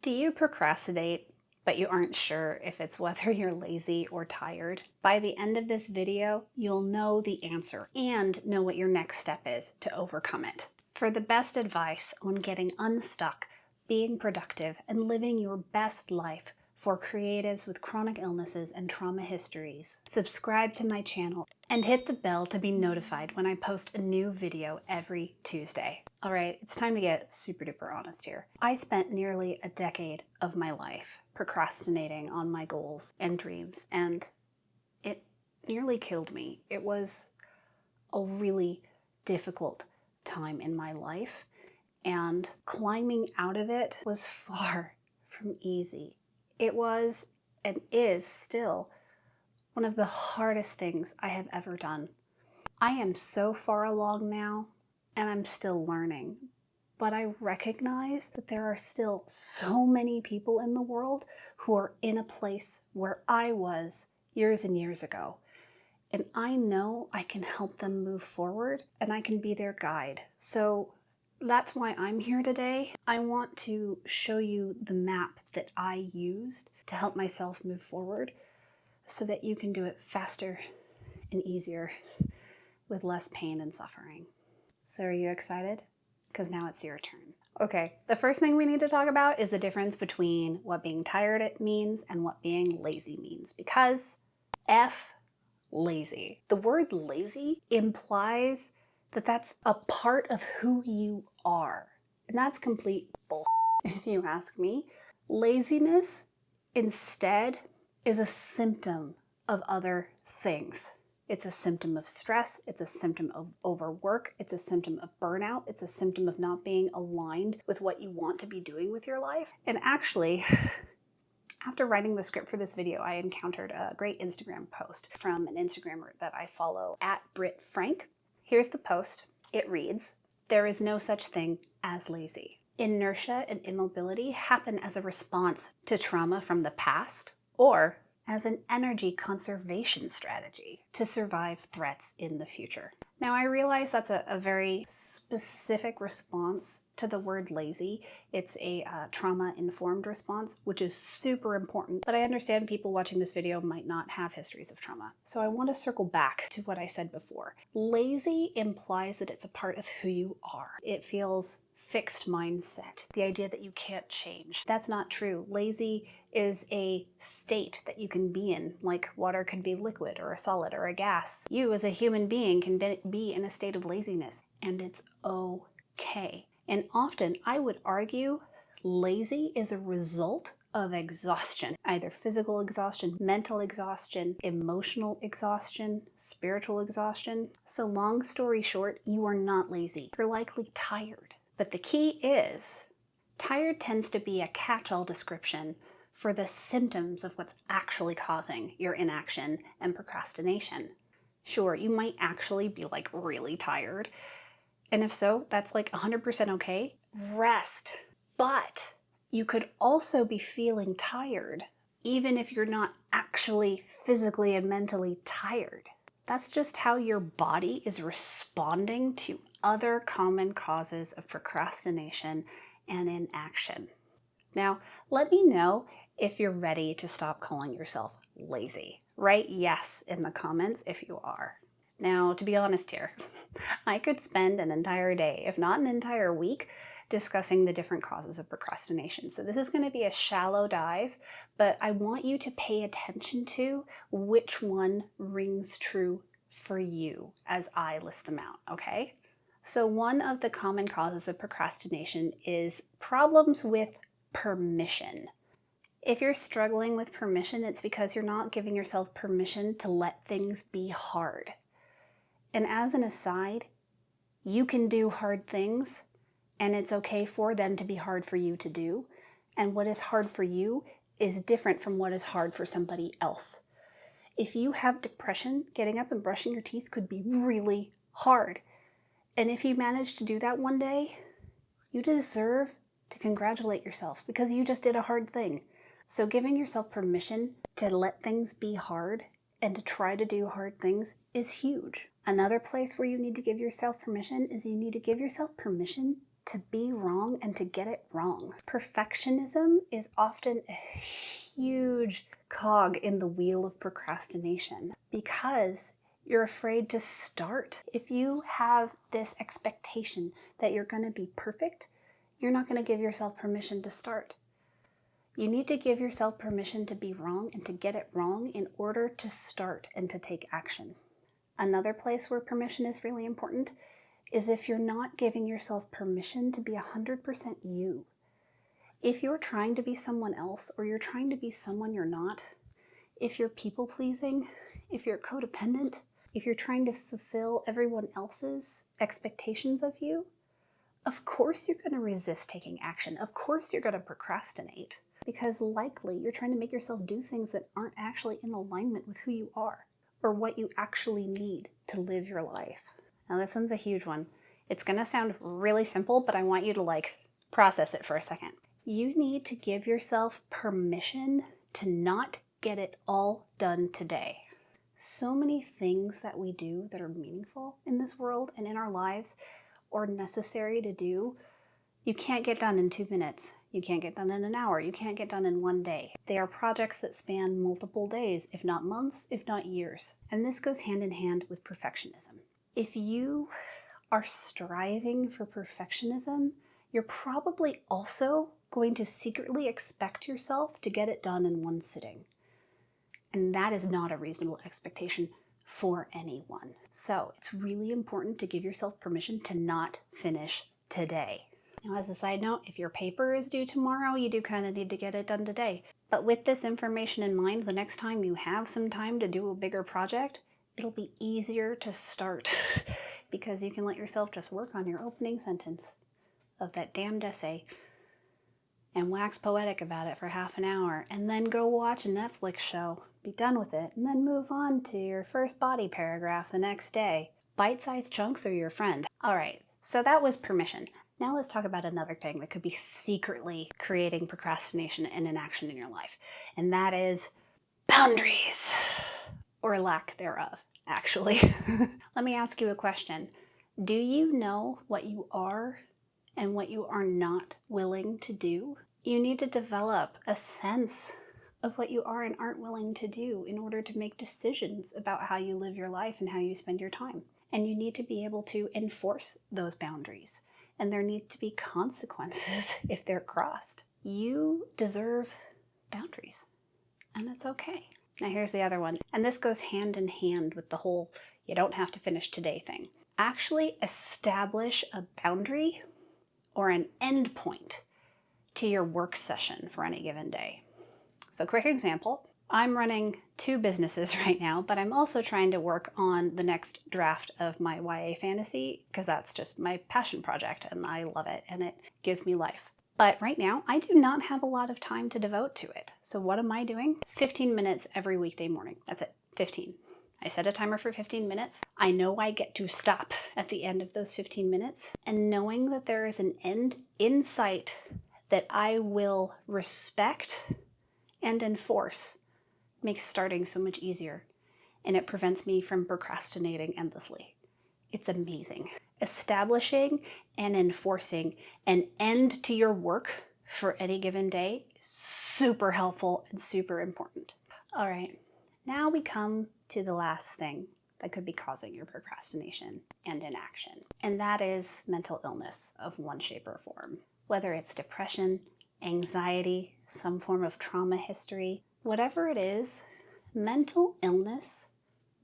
Do you procrastinate, but you aren't sure if it's whether you're lazy or tired? By the end of this video, you'll know the answer and know what your next step is to overcome it. For the best advice on getting unstuck, being productive, and living your best life for creatives with chronic illnesses and trauma histories, subscribe to my channel and hit the bell to be notified when I post a new video every Tuesday. All right, it's time to get super duper honest here. I spent nearly a decade of my life procrastinating on my goals and dreams, and it nearly killed me. It was a really difficult time in my life, and climbing out of it was far from easy. It was and is still one of the hardest things I have ever done. I am so far along now, and I'm still learning, but I recognize that there are still so many people in the world who are in a place where I was years and years ago. And I know I can help them move forward, and I can be their guide. So that's why I'm here today. I want to show you the map that I used to help myself move forward so that you can do it faster and easier with less pain and suffering. So are you excited? Because now it's your turn. Okay, the first thing we need to talk about is the difference between what being tired means and what being lazy means, because F lazy. The word lazy implies that that's a part of who you are. And that's complete bull, if you ask me. Laziness instead is a symptom of other things. It's a symptom of stress, it's a symptom of overwork, it's a symptom of burnout, it's a symptom of not being aligned with what you want to be doing with your life. And actually, after writing the script for this video, I encountered a great Instagram post from an Instagrammer that I follow, @BritFrank. Here's the post. It reads, "There is no such thing as lazy. Inertia and immobility happen as a response to trauma from the past or as an energy conservation strategy to survive threats in the future." Now, I realize that's a very specific response to the word lazy. It's a trauma-informed response, which is super important, but I understand people watching this video might not have histories of trauma. So I want to circle back to what I said before. Lazy implies that it's a part of who you are. It feels fixed mindset, the idea that you can't change. That's not true. Lazy is a state that you can be in, like water can be liquid or a solid or a gas. You as a human being can be in a state of laziness, and it's okay. And often I would argue lazy is a result of exhaustion, either physical exhaustion, mental exhaustion, emotional exhaustion, spiritual exhaustion. So long story short, you are not lazy. You're likely tired. But the key is, tired tends to be a catch-all description for the symptoms of what's actually causing your inaction and procrastination. Sure, you might actually be like really tired, and if so, that's like 100% okay. Rest. But you could also be feeling tired, even if you're not actually physically and mentally tired. That's just how your body is responding to other common causes of procrastination and inaction. Now, let me know if you're ready to stop calling yourself lazy. Write yes in the comments if you are. Now, to be honest here, I could spend an entire day, if not an entire week, discussing the different causes of procrastination. So this is going to be a shallow dive, but I want you to pay attention to which one rings true for you as I list them out, okay? So one of the common causes of procrastination is problems with permission. If you're struggling with permission, it's because you're not giving yourself permission to let things be hard. And as an aside, you can do hard things, and it's okay for them to be hard for you to do. And what is hard for you is different from what is hard for somebody else. If you have depression, getting up and brushing your teeth could be really hard. And if you manage to do that one day, you deserve to congratulate yourself because you just did a hard thing. So giving yourself permission to let things be hard and to try to do hard things is huge. Another place where you need to give yourself permission is you need to give yourself permission to be wrong and to get it wrong. Perfectionism is often a huge cog in the wheel of procrastination because you're afraid to start. If you have this expectation that you're going to be perfect, you're not going to give yourself permission to start. You need to give yourself permission to be wrong and to get it wrong in order to start and to take action. Another place where permission is really important is if you're not giving yourself permission to be 100% you. If you're trying to be someone else or you're trying to be someone you're not, if you're people-pleasing, if you're codependent, if you're trying to fulfill everyone else's expectations of you, of course you're going to resist taking action. Of course you're going to procrastinate because likely you're trying to make yourself do things that aren't actually in alignment with who you are or what you actually need to live your life. Now this one's a huge one. It's going to sound really simple, but I want you to process it for a second. You need to give yourself permission to not get it all done today. So many things that we do that are meaningful in this world and in our lives or necessary to do, you can't get done in 2 minutes. You can't get done in an hour. You can't get done in one day. They are projects that span multiple days, if not months, if not years. And this goes hand in hand with perfectionism. If you are striving for perfectionism, you're probably also going to secretly expect yourself to get it done in one sitting. And that is not a reasonable expectation for anyone. So it's really important to give yourself permission to not finish today. Now, as a side note, if your paper is due tomorrow, you do kind of need to get it done today. But with this information in mind, the next time you have some time to do a bigger project, it'll be easier to start because you can let yourself just work on your opening sentence of that damned essay and wax poetic about it for half an hour and then go watch a Netflix show, be done with it, and then move on to your first body paragraph the next day. Bite-sized chunks are your friend. All right, so that was permission. Now let's talk about another thing that could be secretly creating procrastination and inaction in your life, and that is boundaries, or lack thereof, actually. Let me ask you a question. Do you know what you are and what you are not willing to do? You need to develop a sense of what you are and aren't willing to do in order to make decisions about how you live your life and how you spend your time. And you need to be able to enforce those boundaries. And there need to be consequences if they're crossed. You deserve boundaries, and that's okay. Now here's the other one, and this goes hand in hand with the whole you don't have to finish today thing. Actually establish a boundary or an end point to your work session for any given day. So quick example, I'm running 2 businesses right now, but I'm also trying to work on the next draft of my YA fantasy because that's just my passion project and I love it and it gives me life. But right now, I do not have a lot of time to devote to it. So what am I doing? 15 minutes every weekday morning. That's it, 15. I set a timer for 15 minutes. I know I get to stop at the end of those 15 minutes. And knowing that there is an end in sight that I will respect and enforce makes starting so much easier. And it prevents me from procrastinating endlessly. It's amazing. Establishing and enforcing an end to your work for any given day, super helpful and super important. All right, now we come to the last thing that could be causing your procrastination and inaction, and that is mental illness of one shape or form. Whether it's depression, anxiety, some form of trauma history, whatever it is, mental illness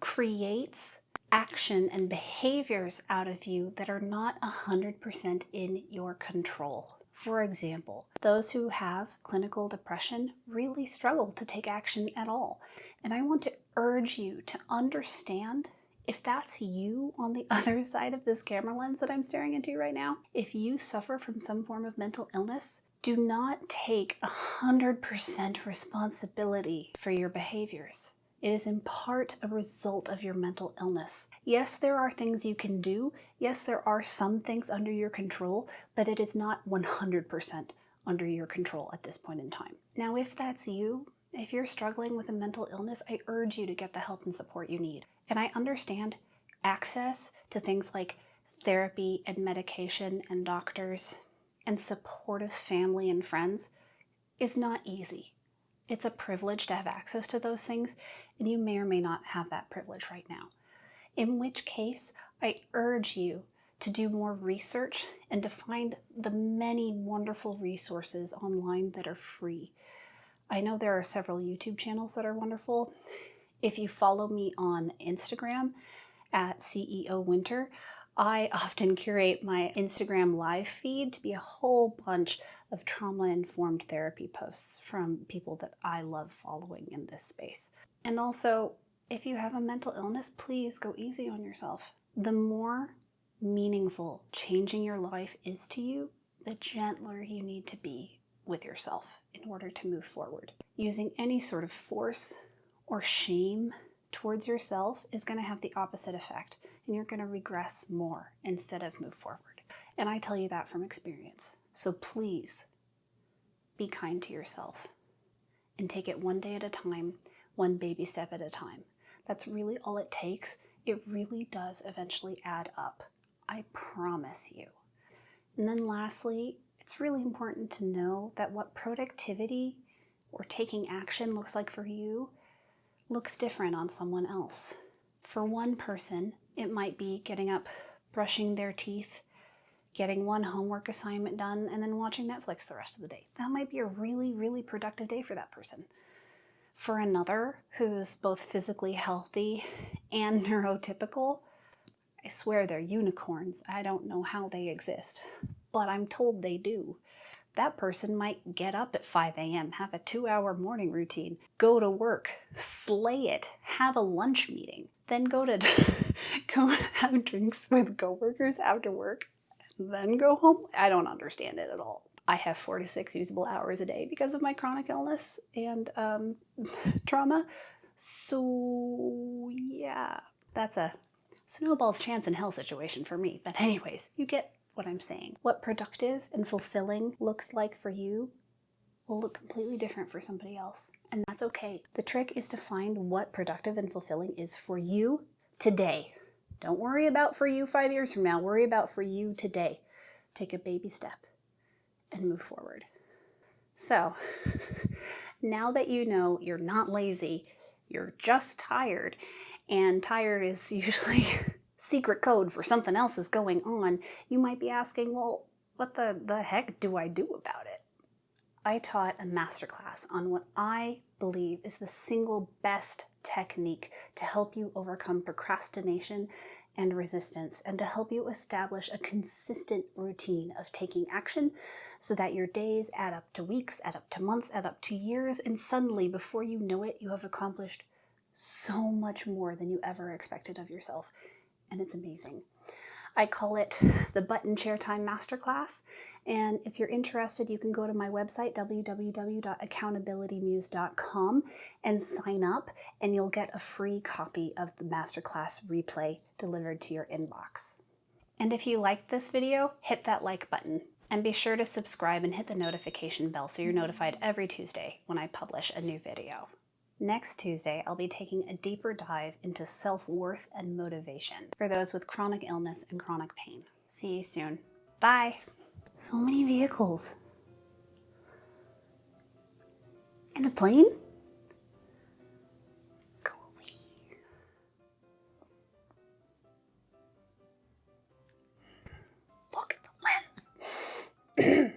creates action and behaviors out of you that are not 100% in your control. For example, those who have clinical depression really struggle to take action at all. And I want to urge you to understand, if that's you on the other side of this camera lens that I'm staring into right now, if you suffer from some form of mental illness, do not take 100% responsibility for your behaviors. It is in part a result of your mental illness. Yes, there are things you can do. Yes, there are some things under your control, but it is not 100% under your control at this point in time. Now, if that's you, if you're struggling with a mental illness, I urge you to get the help and support you need. And I understand access to things like therapy and medication and doctors and supportive family and friends is not easy. It's a privilege to have access to those things, and you may or may not have that privilege right now. In which case, I urge you to do more research and to find the many wonderful resources online that are free. I know there are several YouTube channels that are wonderful. If you follow me on Instagram at CEO Winter, I often curate my Instagram live feed to be a whole bunch of trauma-informed therapy posts from people that I love following in this space. And also, if you have a mental illness, please go easy on yourself. The more meaningful changing your life is to you, the gentler you need to be with yourself in order to move forward. Using any sort of force or shame towards yourself is going to have the opposite effect, and you're going to regress more instead of move forward. And I tell you that from experience. So please be kind to yourself and take it one day at a time, one baby step at a time. That's really all it takes. It really does eventually add up. I promise you. And then lastly, it's really important to know that what productivity or taking action looks like for you looks different on someone else. For one person, it might be getting up, brushing their teeth, getting one homework assignment done, and then watching Netflix the rest of the day. That might be a really, really productive day for that person. For another who's both physically healthy and neurotypical, I swear they're unicorns. I don't know how they exist, but I'm told they do. That person might get up at 5 a.m., have a 2-hour morning routine, go to work, slay it, have a lunch meeting, then go have drinks with coworkers after work, and then go home. I don't understand it at all. I have 4 to 6 usable hours a day because of my chronic illness and trauma. So yeah, that's a snowball's chance in hell situation for me. But anyways, you get what I'm saying. What productive and fulfilling looks like for you will look completely different for somebody else. And that's okay. The trick is to find what productive and fulfilling is for you today. Don't worry about for you 5 years from now. Worry about for you today. Take a baby step and move forward. So now that you know you're not lazy, you're just tired, and tired is usually secret code for something else is going on, you might be asking, well, what the heck do I do about it? I taught a masterclass on what I believe is the single best technique to help you overcome procrastination and resistance, and to help you establish a consistent routine of taking action so that your days add up to weeks, add up to months, add up to years, and suddenly, before you know it, you have accomplished so much more than you ever expected of yourself. And it's amazing. I call it the Button Chair Time Masterclass. And if you're interested, you can go to my website, www.accountabilitymuse.com, and sign up, and you'll get a free copy of the masterclass replay delivered to your inbox. And if you liked this video, hit that like button. And be sure to subscribe and hit the notification bell so you're notified every Tuesday when I publish a new video. Next Tuesday, I'll be taking a deeper dive into self-worth and motivation for those with chronic illness and chronic pain. See you soon. Bye. So many vehicles. And a plane? Go away. Look at the lens.